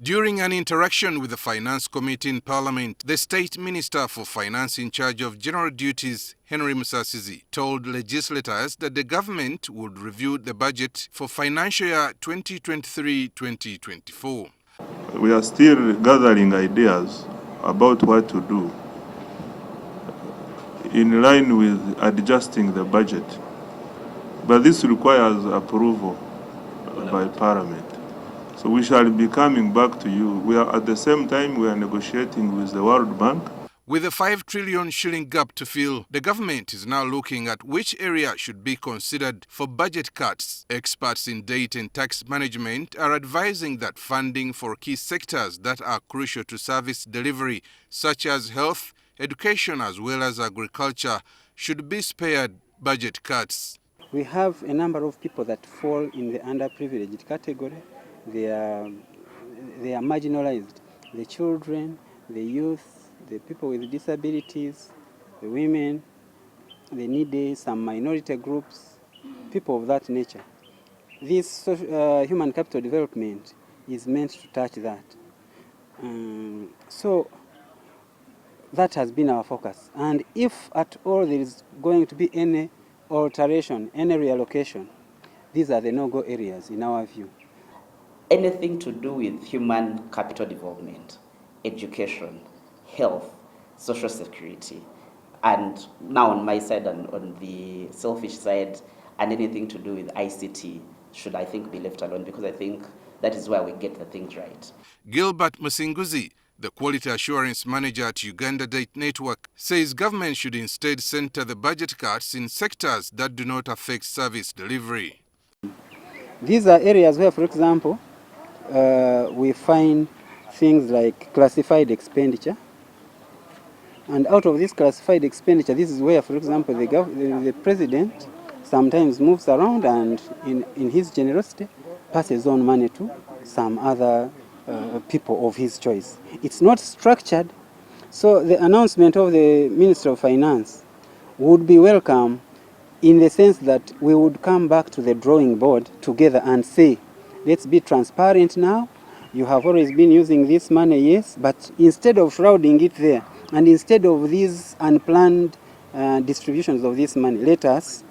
During an interaction with the Finance Committee in Parliament, the State Minister for Finance in charge of General Duties, Henry Musasizi, told legislators that the government would review the budget for financial year 2023-2024. We are still gathering ideas about what to do in line with adjusting the budget, but this requires approval by Parliament. So we shall be coming back to you. At the same time, we are negotiating with the World Bank. With a 5 trillion shilling gap to fill, the government is now looking at which area should be considered for budget cuts. Experts in debt and tax management are advising that funding for key sectors that are crucial to service delivery, such as health, education as well as agriculture, should be spared budget cuts. We have a number of people that fall in the underprivileged category. They are marginalized. The children, the youth, the people with disabilities, the women, the needy, some minority groups, people of that nature. This human capital development is meant to touch that. So that has been our focus. And if at all there is going to be any alteration, any reallocation, these are the no-go areas in our view. Anything to do with human capital development, education, health, social security, and now on my side and on the selfish side, and anything to do with ICT should, I think, be left alone, because I think that is where we get the things right. Gilbert Musinguzi, the Quality Assurance Manager at Uganda Date Network, says government should instead center the budget cuts in sectors that do not affect service delivery. These are areas where, for example, we find things like classified expenditure. And out of this classified expenditure, this is where, for example, the president sometimes moves around and in his generosity passes on money to some other people of his choice. It's not structured, so the announcement of the Minister of Finance would be welcome in the sense that we would come back to the drawing board together and say, let's be transparent now. You have always been using this money, yes, but instead of shrouding it there, and instead of these unplanned distributions of this money, let us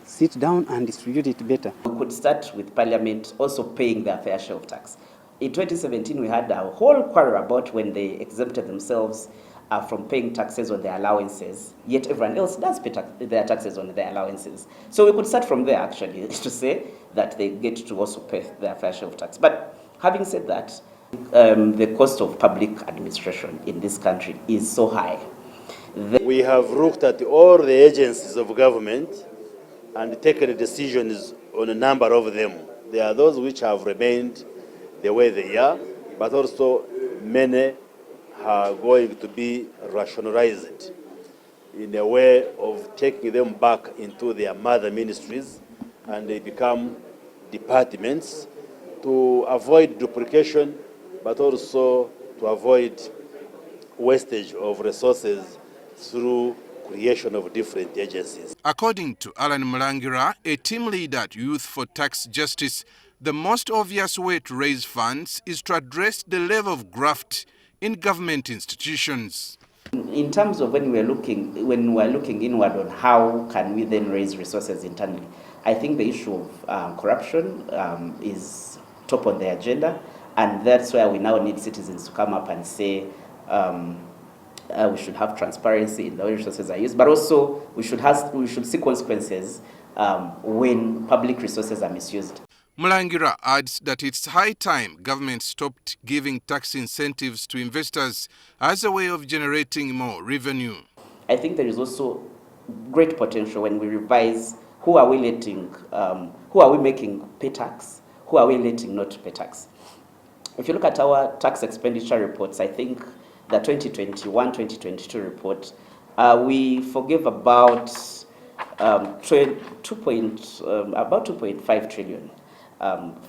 sit down and distribute it better. We could start with Parliament also paying their fair share of tax. In 2017, we had a whole quarrel about when they exempted themselves from paying taxes on their allowances, yet everyone else does pay their taxes on their allowances. So we could start from there, actually, to say that they get to also pay their fair share of tax. But having said that, the cost of public administration in this country is so high. We have looked at all the agencies of government and taken decisions on a number of them. There are those which have remained the way they are, but also many are going to be rationalized in a way of taking them back into their mother ministries, and they become departments to avoid duplication, but also to avoid wastage of resources through creation of different agencies. According to Alan Mulangira, a team leader at Youth for Tax Justice, the most obvious way to raise funds is to address the level of graft in government institutions. In terms of when we're looking inward on how can we then raise resources internally, I think the issue of corruption is top on the agenda, and that's where we now need citizens to come up and say we should have transparency in the way resources are used, but also we should see consequences when public resources are misused. Mulangira adds that it's high time government stopped giving tax incentives to investors as a way of generating more revenue. I think there is also great potential when we revise who are we making pay tax, who are we letting not pay tax. If you look at our tax expenditure reports, I think the 2021-2022 report, we forgave about 2.5 trillion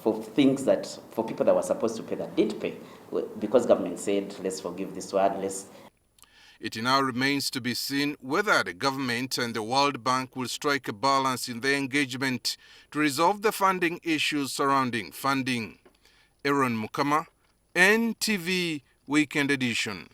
for things that, for people that were supposed to pay that did pay, because government said, let's forgive this one, let's. It now remains to be seen whether the government and the World Bank will strike a balance in their engagement to resolve the funding issues surrounding funding. Aaron Mukama, NTV Weekend Edition.